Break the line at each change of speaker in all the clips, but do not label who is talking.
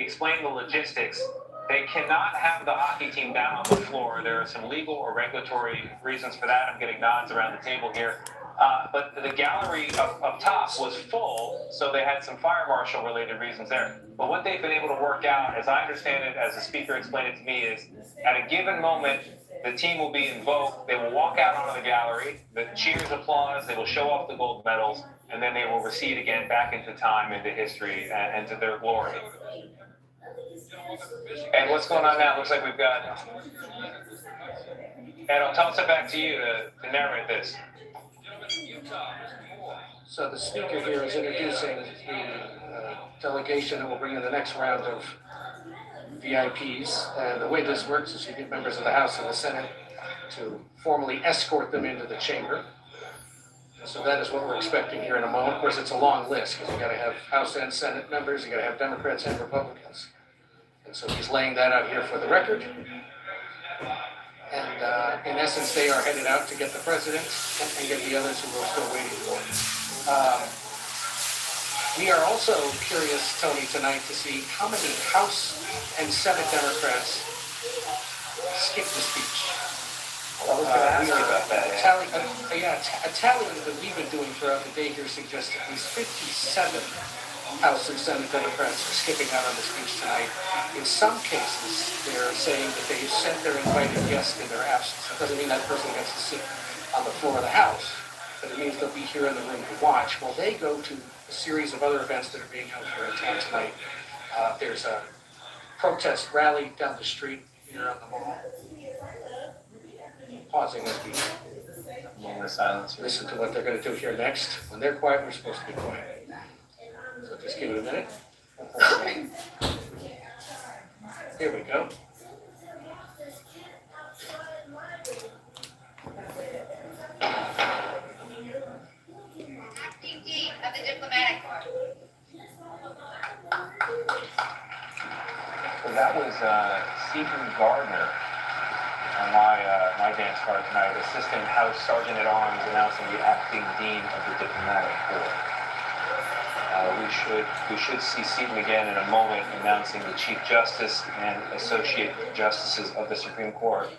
explained the logistics. They cannot have the hockey team down on the floor. There are some legal or regulatory reasons for that. I'm getting nods around the table here. But the gallery up top was full, so they had some fire marshal related reasons there. But what they've been able to work out, as I understand it, as the speaker explained it to me, is at a given moment, the team will be invoked. They will walk out onto the gallery, the cheers, applause, they will show off the gold medals, and then they will recede again back into time, into history, and to their glory. And what's going on now? Looks like we've got... Ed, I'll toss it back to you to narrate this.
So the speaker here is introducing the delegation who will bring in the next round of VIPs. And the way this works is you get members of the House and the Senate to formally escort them into the chamber. So that is what we're expecting here in a moment. Of course, it's a long list because you got to have House and Senate members, you got to have Democrats and Republicans. And so he's laying that out here for the record. And in essence, they are headed out to get the president and get the others who we're still waiting for. We are also curious, Tony, tonight to see how many House and Senate Democrats skipped the speech.
I was going to ask you about that.
A tally that we've been doing throughout the day here suggests at least 57 House and Senate Democrats are skipping out on the speech tonight. In some cases, they're saying that they sent their invited guests in their absence. It doesn't mean that person gets to sit on the floor of the House, but it means they'll be here in the room to watch. Well, they go to a series of other events that are being held here in town tonight. There's a protest rally down the street here on the mall. Pausing as we listen to what they're going to do here next. When they're quiet, we're supposed to be quiet. So just give it a minute. Here we go.
Acting Dean of the Diplomatic Corps.
So that was Stephen Gardner on my dance card tonight, Assistant House Sergeant at Arms, announcing the Acting Dean of the Diplomatic Corps. We should see Seaton again in a moment announcing the Chief Justice and Associate Justices of the Supreme Court,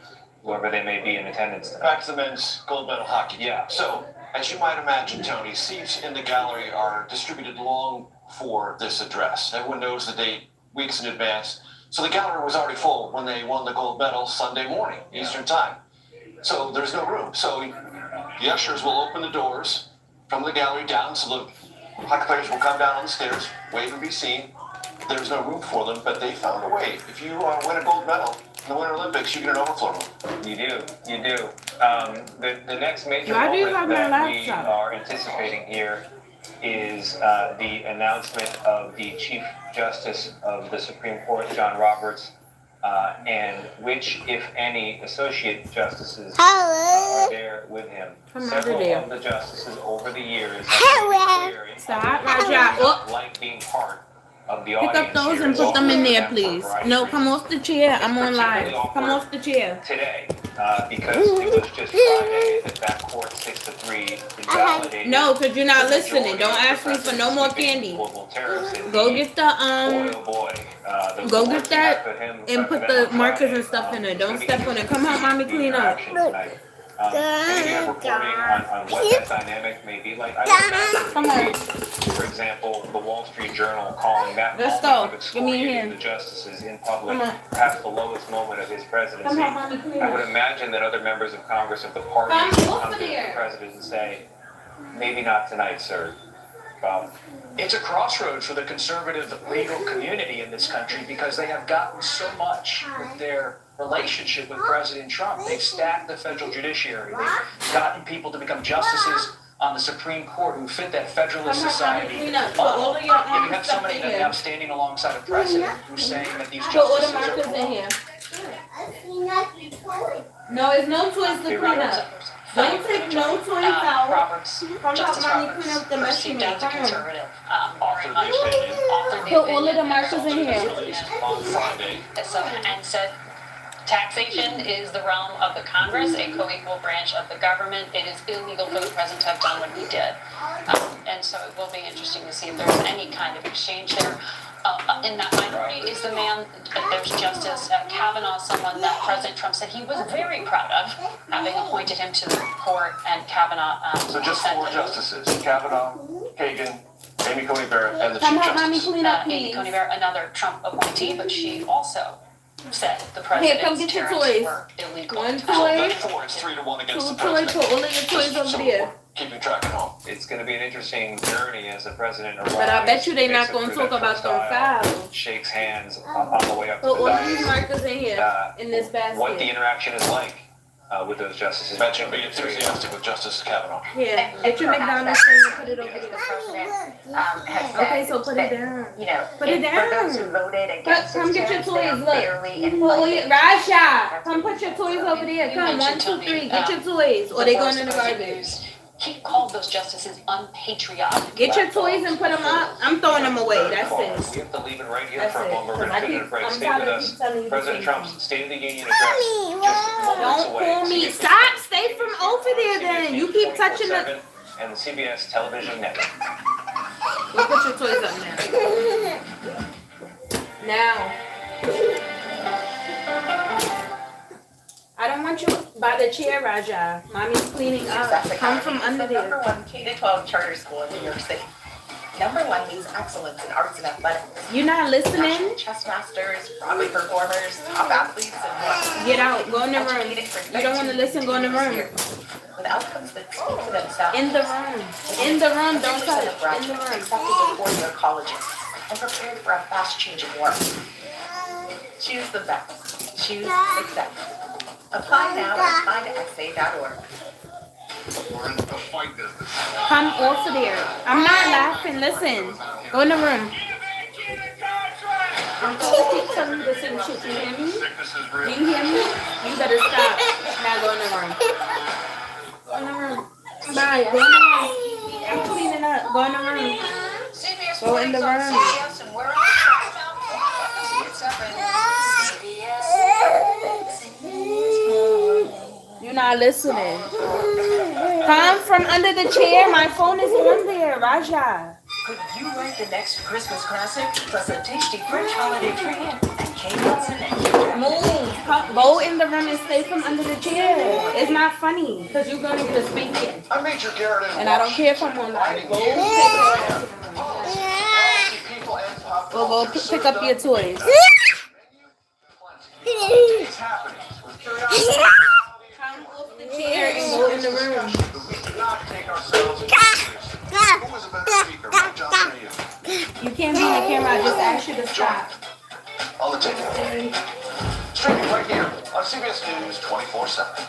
whoever they may be in attendance tonight.
Back to the men's gold medal hockey.
Yeah.
So, as you might imagine, Tony, seats in the gallery are distributed long for this address. Everyone knows the date weeks in advance. So the gallery was already full when they won the gold medal Sunday morning, Eastern Time. So there's no room. So the ushers will open the doors from the gallery down, so the hockey players will come down on the stairs, wave and be seen. There's no room for them, but they found a way. If you win a gold medal in the Winter Olympics, you get an overflow room.
You do. The next major moment that we are anticipating here is the announcement of the Chief Justice of the Supreme Court, John Roberts, and which, if any, associate justices are there with him. Several of the justices over the years have like being part of the audience.
Pick up those and put them in there, please. No, come off the chair. I'm on live. Come off the chair.
Today, because it was just Friday that court 6-3 invalidated.
No, because you're not listening. Don't ask me for no more candy. Go get the go get that and put the markers and stuff in it. Don't step on it. Come on, mommy, clean up.
Maybe I'm reporting on what that dynamic may be like. I don't know. For example, the Wall Street Journal calling that
Let's
moment
go.
of
Give me
excoriating
here.
the justices in public
Come on.
perhaps the lowest moment of his presidency.
Come on, mommy, clean
I would
up.
imagine that other members of Congress of the party
Come
would
over
come to the
there.
president and say, maybe not tonight, sir. Bob.
It's a crossroads for the conservative legal community in this country because they have gotten so much with their relationship with President Trump. They've stacked the federal judiciary. They've gotten people to become justices on the Supreme Court who fit that Federalist Society model. If you have somebody that now standing alongside a president who's saying that these
Put all the
justices are
markers in
wrong.
here. No, it's no toys to clean up. Don't take no toys out.
Roberts,
Come
Justice
on, mommy,
Roberts,
clean up the mess in
perceived
there.
as a
Come on.
conservative,
Author
very
of
much
the opinion.
authored the
Put all of the
opinion
markers in here.
On Friday.
and said taxation is the realm of the Congress, a co-equal branch of the government. It is illegal for the president to have done what he did. And so it will be interesting to see if there's any kind of exchange there. in that minority is the man, there's Justice Kavanaugh, someone that President Trump said he was very proud of, having appointed him to the court, and Kavanaugh
So just four
ascended.
justices, Kavanaugh, Kagan, Amy Coney Barrett, and the
Come
Chief
on, mommy,
Justice.
clean up,
Amy
please.
Coney Barrett, another Trump appointee, but she also said the
Here, come
president's
get your
tariffs
toys.
were illegal.
One
So
toy,
good four, it's 3-1 against
two
the
toy,
president.
put all of your toys over
So
there.
we're keeping track at home.
It's going to be an interesting journey as the president arrives.
But I bet you they not
takes it
gonna
through
talk
that
about
first
them
aisle,
fouls.
Shakes hands on the way up to
Put
the
all of these
dais.
markers in here, in this
What the
basket.
interaction is like with those justices.
Mention be enthusiastic with Justice Kavanaugh.
Here,
And
get your
perhaps
McDonald's
that's
thing and put it over
because the
there.
president has
Okay,
said
so put
that,
it down.
you know,
Put it
for those
down.
who voted against
Come
his
get your
tariffs, they are
toys, look.
fairly
Pull all your,
inflated.
Raja, come put your toys over there.
You
Come,
mentioned,
1, 2, 3,
Tony,
get your toys, or they going in the
President
garbage.
used- He called those justices unpatriotic.
Get your toys and put them up. I'm throwing them away. That's
We
it.
have to leave it right here
That's
for a
it.
moment. We're
Because I
going to
keep-
take a break.
I'm
Stay
tired
with
of
us.
keep telling you the
President
same
Trump's
thing.
State of the Union address just moments
Don't
away.
pull me.
CBS
Stop. Stay from over there then. You keep touching the.
24/7 and the CBS television network.
Go put your toys up now. Now. I don't want you by the chair, Raja. Mommy's cleaning up. Come from under
The number
there.
one K-12 charter school in New York City. Number one means excellence in arts and athletics.
You not
National
listening?
chess masters, Broadway performers, top athletes, and more.
Get out. Go in the room.
Educated for
You don't want to
19
listen? Go in the room.
years, with outcomes that speak for themselves.
In the room. In the room. Don't
50% of
touch. In the
graduates
room.
accepted to four-year colleges and prepared for a fast-changing world. Choose the best. Choose success. Apply now at applytoxa.org.
We're in the fight business.
Come off of there. I'm not laughing. Listen. Go in the room. I'm gonna keep telling you the same shit. You hear me?
Sickness is
Do
real.
you hear me? You better stop. Now go in the room. Go in the room. Bye. Go in the room. I'm cleaning up. Go in the room.
CBS
Go in the
Mornings on
room.
CBS, and where else? It's up
You're not listening. Come from under the chair. My phone is on there, Raja.
Could you write the next Christmas classic plus a tasty French holiday treat and Kate Hudson and
Move. Come, go in the room and stay from under the chair. It's not funny because you're gonna get a spanking.
I'm Major Garrett
And I don't care if I'm online. Go take it.
People and pop
Go pick up your toys.
It's happening. With curiosity,
Come off the chair and go in the room.
we do not take ourselves seriously. Who was a better speaker, Mike Johnson or you?
You can't be on camera. I just asked you to stop.
On the ticket. Streaming right here on CBS News 24/7.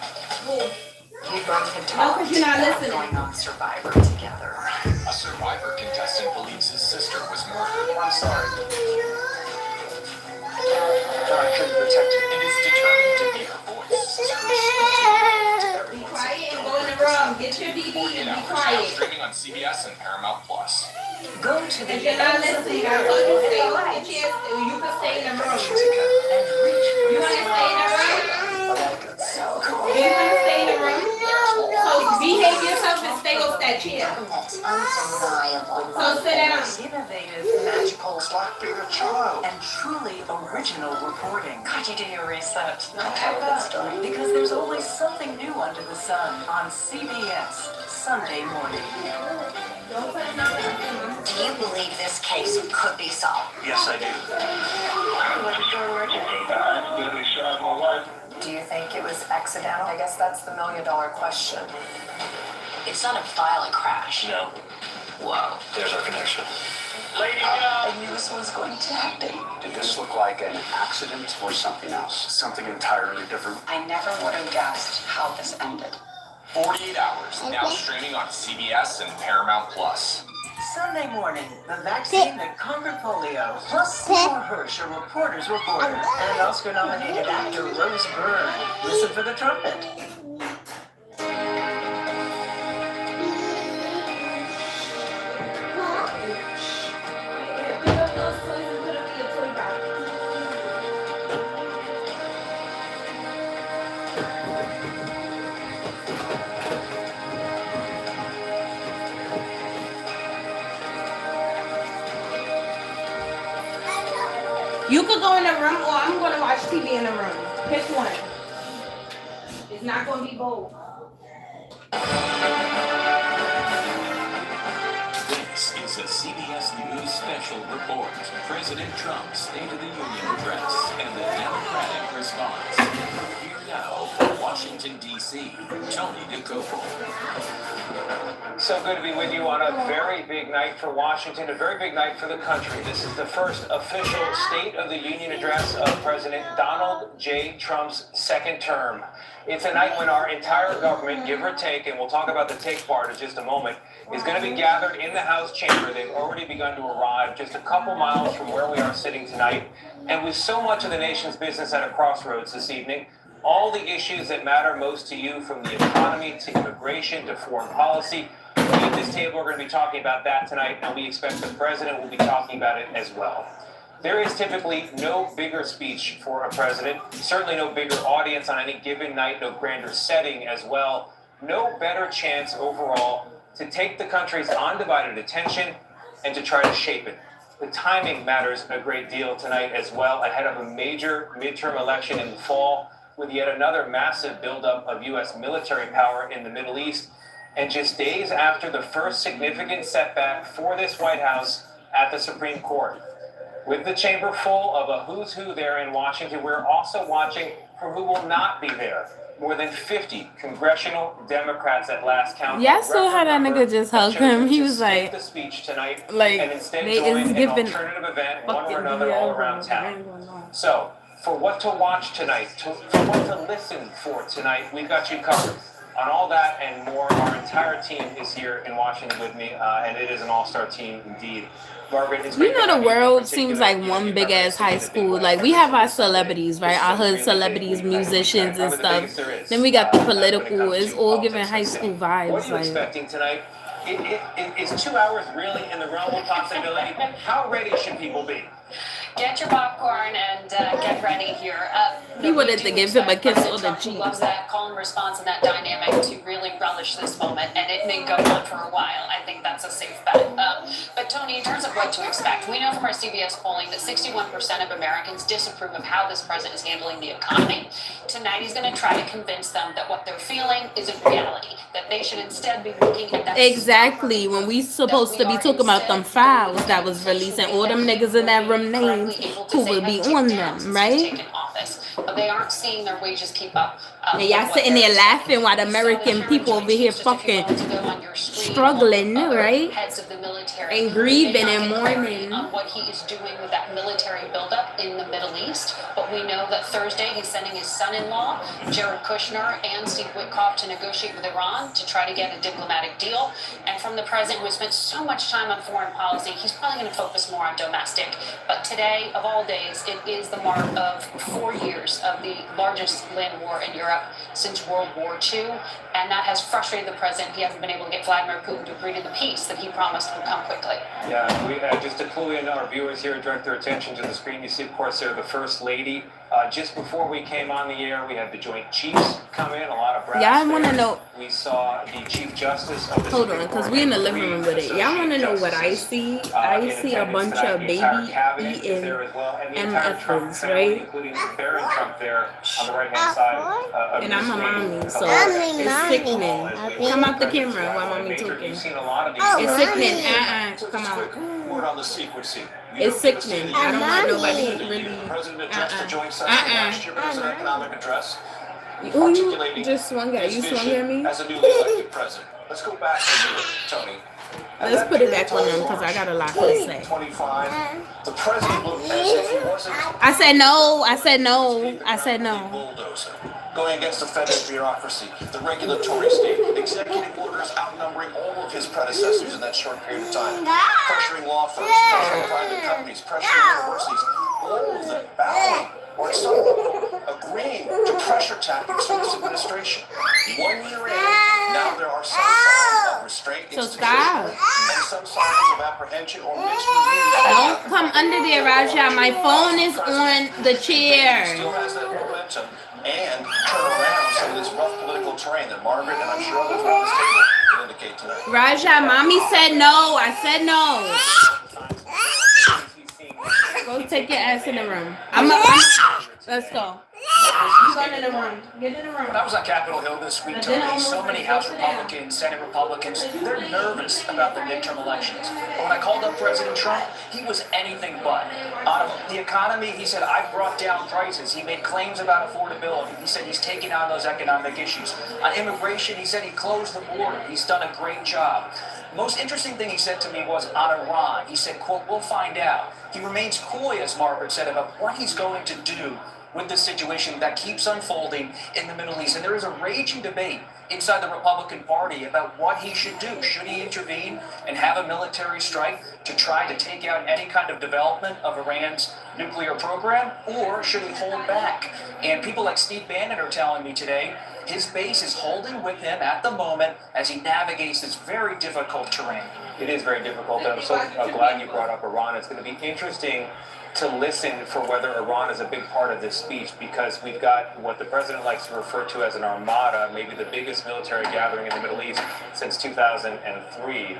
you guys can
No,
talk
'cause you're not listening.
going on Survivor together.
A Survivor contestant believes his sister was murdered
I'm sorry.
God can protect him and is determined to be her voice.
Be quiet and go in the room. Get your DVD and be
Now
quiet.
streaming on CBS and Paramount Plus.
Go to the
If you're not listening, I told you to stay off the chair. You can stay in the room.
and reach
You want to stay in the room?
so
Do you want to stay in the room? So behave yourself and stay off that chair.
That's undeniable.
So sit down.
innovative, magical,
It's like being a child.
and truly original reporting.
How'd you do your research?
Okay, good story. Because there's always something new under the sun on CBS Sunday morning.
Do you believe this case could be solved?
Yes, I do.
Do you think it was accidental? I guess that's the million-dollar question.
It's not a violent crash.
No.
Whoa.
There's our connection.
I knew this was going to happen.
Did this look like an accident or something else? Something entirely different?
I never would have guessed how this ended.
48 Hours, now streaming on CBS and Paramount Plus.
Sunday morning, the vaccine that conquered polio, plus Seymour Hersh, a reporter's reporter, and Oscar-nominated actor Rose Byrne. Listen for the trumpet.
Pick up those toys and put them in your toy box. You could go in the room, or I'm gonna watch TV in the room. Pick one. It's not gonna be both.
This is a CBS News special report. President Trump's State of the Union address and the Democratic response. Here now from Washington, D.C., Tony DeCopo.
So good to be with you on a very big night for Washington, a very big night for the country. This is the first official State of the Union address of President Donald J. Trump's second term. It's a night when our entire government, give or take, and we'll talk about the take part in just a moment, is going to be gathered in the House chamber. They've already begun to arrive just a couple miles from where we are sitting tonight. And with so much of the nation's business at a crossroads this evening, all the issues that matter most to you, from the economy to immigration to foreign policy, we at this table are going to be talking about that tonight, and we expect the president will be talking about it as well. There is typically no bigger speech for a president, certainly no bigger audience on any given night, no grander setting as well, no better chance overall to take the country's undivided attention and to try to shape it. The timing matters a great deal tonight as well, ahead of a major midterm election in the fall, with yet another massive buildup of U.S. military power in the Middle East, and just days after the first significant setback for this White House at the Supreme Court. With the chamber full of a who's who there in Washington, we're also watching for who will not be there. More than 50 congressional Democrats at last count.
Yeah, I saw how that nigga just hugged him. He was like,
the speech tonight,
like
and instead
they
join
is
an
giving
alternative event, one or another, all around town. So, for what to watch tonight, for what to listen for tonight, we've got you covered. On all that and more, our entire team is here in Washington with me, and it is an all-star team indeed. Margaret, it's
you know, the world seems like one big ass high school. Like, we have our celebrities, right? Our hood celebrities, musicians and stuff. Then we got the political. It's all giving high school vibes.
What are you expecting tonight? Is 2 hours really in the realm of possibility? How ready should people be?
Get your popcorn and get ready here.
He wanted to give him a kiss on the cheek.
Loves that call and response and that dynamic to really relish this moment, and it may go on for a while. I think that's a safe bet. But Tony, in terms of what to expect, we know from our CBS polling that 61% of Americans disapprove of how this president is handling the economy. Tonight, he's going to try to convince them that what they're feeling isn't reality, that they should instead be looking at that.
Exactly. When we supposed to be talking about them files that was releasing all them niggas in that room names who will be on them, right?
But they aren't seeing their wages keep up.
And y'all sitting there laughing while the American people over here fucking struggling, right?
Heads of the military
and grieving and mourning
on what he is doing with that military buildup in the Middle East. But we know that Thursday he's sending his son-in-law, Jared Kushner, and Steve Witkoff to negotiate with Iran to try to get a diplomatic deal. And from the president who has spent so much time on foreign policy, he's probably going to focus more on domestic. But today, of all days, it is the mark of 4 years of the largest land war in Europe since World War II, and that has frustrated the president. He hasn't been able to get Vladimir Putin to agree to the peace that he promised would come quickly.
Yeah, we just to clue in our viewers here, direct their attention to the screen. You see, of course, there the First Lady. Just before we came on the air, we had the Joint Chiefs come in, a lot of brass.
Yeah, I want to know.
We saw the Chief Justice of the
Hold on, because we in the living room with it. Y'all want to know what I see? I see a bunch of baby eating MFs, right?
Including Barron Trump there on the right-hand side.
And I'm a mommy, so it's sickening. Come out the camera while mommy talking. It's sickening. Come out.
Word on the secrecy.
It's sickening. I don't want nobody really.
The president addressed the joint session last year, but as an economic address,
Ooh, you just swung at you swung at me?
as a newly elected president. Let's go back to Tony.
Let's put it back on them because I got a lot to say.
25. The president looked as if he wasn't.
I said no. I said no. I said no.
Bulldozer. Going against the federal bureaucracy, the regulatory state, executive orders outnumbering all of his predecessors in that short period of time, pressuring law firms, pressuring private companies, pressuring universities, all of them bowing or at some level agreeing to pressure tactics from this administration. 1 year in, now there are some signs of restraint,
So stop.
and some signs of apprehension or mixed reviews.
Don't come under there, Raja. My phone is on the chair.
Still has that momentum and turn around some of this rough political terrain that Margaret and I'm sure others around this table will indicate tonight.
Raja, mommy said no. I said no. Go take your ass in the room. Let's go. Get in the room. Get in the room.
When I was on Capitol Hill this week, Tony, so many House Republicans, Senate Republicans, they're nervous about the midterm elections. But when I called up President Trump, he was anything but. On the economy, he said, I brought down prices. He made claims about affordability. He said he's taking on those economic issues. On immigration, he said he closed the border. He's done a great job. Most interesting thing he said to me was on Iran. He said, quote, we'll find out. He remains coy, as Margaret said, about what he's going to do with this situation that keeps unfolding in the Middle East. And there is a raging debate inside the Republican Party about what he should do. Should he intervene and have a military strike to try to take out any kind of development of Iran's nuclear program, or should he hold back? And people like Steve Bannon are telling me today his base is holding with him at the moment as he navigates this very difficult terrain.
It is very difficult. I'm so glad you brought up Iran. It's going to be interesting to listen for whether Iran is a big part of this speech, because we've got what the president likes to refer to as an armada, maybe the biggest military gathering in the Middle East since 2003.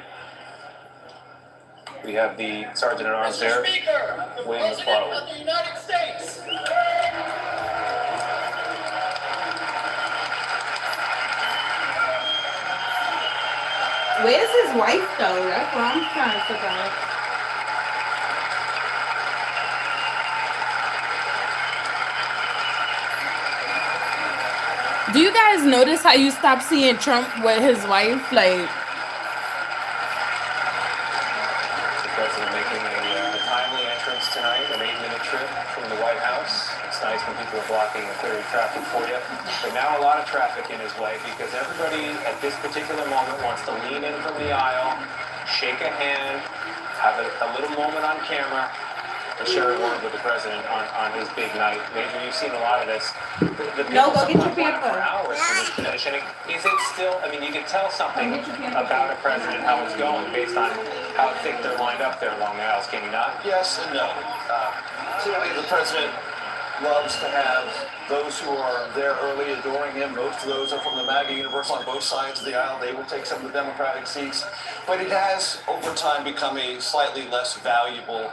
We have the Sergeant at Arms there, William McFarland.
of the United States.
Where's his wife though? That's what I'm trying to figure out. Do you guys notice how you stop seeing Trump with his wife? Like,
The president making a timely entrance tonight, an 8-minute trip from the White House. It's nice when people are blocking and clearing traffic for you. But now a lot of traffic in his way because everybody at this particular moment wants to lean in from the aisle, shake a hand, have a little moment on camera, and share a word with the president on his big night. Maybe you've seen a lot of this. The
No, go get your
sometimes wait
paper.
for hours for this positioning. Is it still, I mean, you can tell something about a president, how it's going, based on how thick they're lined up there along the aisles, can you not?
Yes and no. Clearly, the president loves to have those who are there early adoring him. Most of those are from the MAGA universe on both sides of the aisle. They will take some of the Democratic seats. But it has, over time, become a slightly less valuable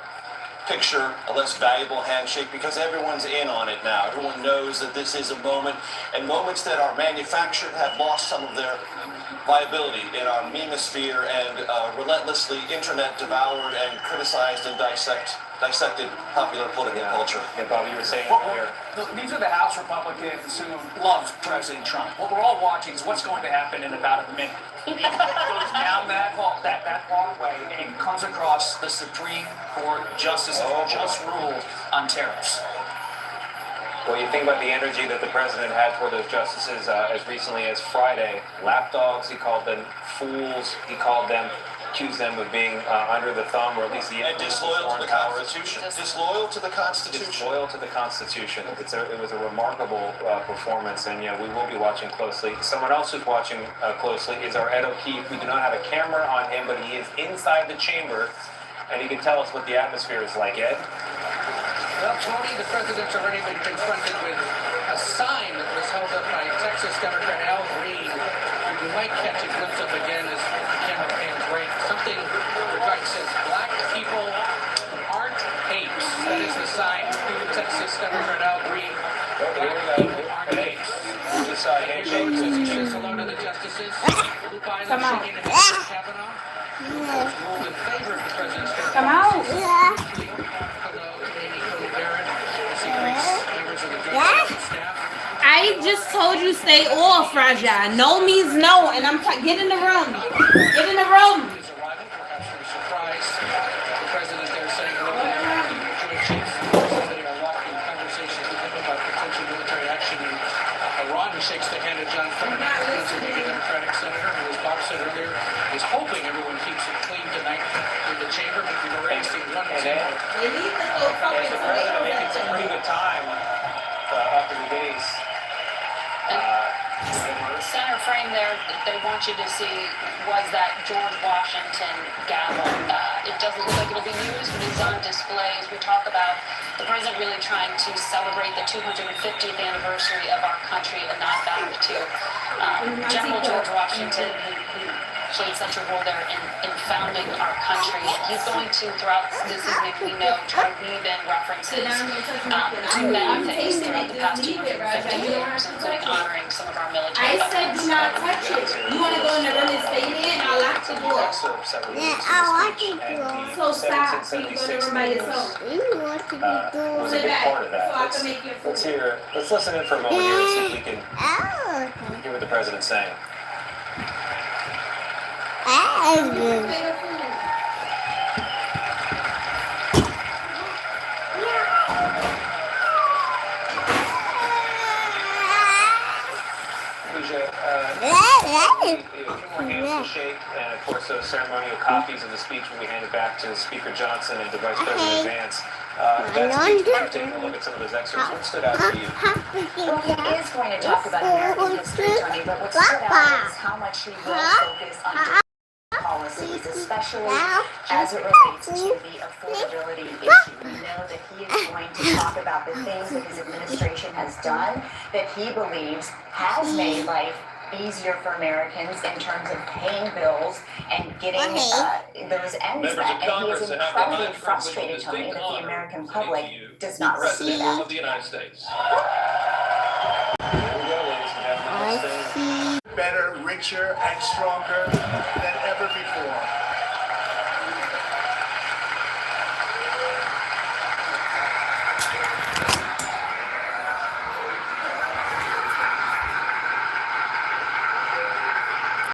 picture, a less valuable handshake, because everyone's in on it now. Everyone knows that this is a moment, and moments that are manufactured have lost some of their viability in our memosphere and relentlessly internet devoured and criticized and dissected popular political culture.
Yeah, Bobby, you were saying earlier.
These are the House Republicans who love President Trump. What we're all watching is what's going to happen in about a minute. He goes down that walkway and he comes across the Supreme Court justices who just ruled on tariffs.
Well, you think about the energy that the president had toward those justices as recently as Friday. Lapdogs, he called them fools. He called them, accused them of being under the thumb, or at least the
disloyal to the Constitution. Disloyal to the Constitution.
Disloyal to the Constitution. It was a remarkable performance, and yeah, we will be watching closely. Someone else who's watching closely is our Ed O'Keefe. We do not have a camera on him, but he is inside the chamber, and he can tell us what the atmosphere is like. Ed?
Well, Tony, the president's already been confronted with a sign that was held up by Texas Democrat Al Green. You might catch a glimpse of again as the camera pans right. Something that says, "Black people aren't apes." That is the sign from Texas Democrat Al Green. Black people aren't apes. He says hello to the justices. Luke Island singing to Mr. Kavanaugh. Ruled in favor of the president's
come out. I just told you stay off, Raja. No means no, and I'm get in the room. Get in the room.
Iran shakes the hand of John Fetterman, the Democratic senator, who, as Bob said earlier, is hoping everyone keeps it clean tonight in the chamber. But we've already seen one example.
They need to go something
The president making some pretty good time up in the base.
Center frame there, they want you to see, was that George Washington gavel. It doesn't look like it'll be used, but it's on display as we talk about the president really trying to celebrate the 250th anniversary of our country and not back to General George Washington, who played such a role there in founding our country. He's going to, throughout this evening, we know, try to weave in references to many things throughout the past 250 years, including honoring some of our military
I said do not touch it. You want to go in the room and stay there, and I'll lock the door.
I
want to go. So stop, so you go to the room by yourself.
Was a
Sit
big
back,
part of that.
so I can make your food.
Let's listen in for a moment here and see if we can hear what the president's saying. A few more hands to shake, and of course those ceremonial copies of the speech will be handed back to Speaker Johnson and to Vice President Vance. That speech, we're taking a look at some of those excerpts. What stood out to you?
Well, he is going to talk about American history, Tony, but what stood out is how much he will focus on policies, especially as it relates to the affordability issue. We know that he is going to talk about the things that his administration has done that he believes has made life easier for Americans in terms of paying bills and getting those ends met. And he is incredibly frustrated, Tony, that the American public does not receive that.
Of the United States.
Better, richer, and stronger than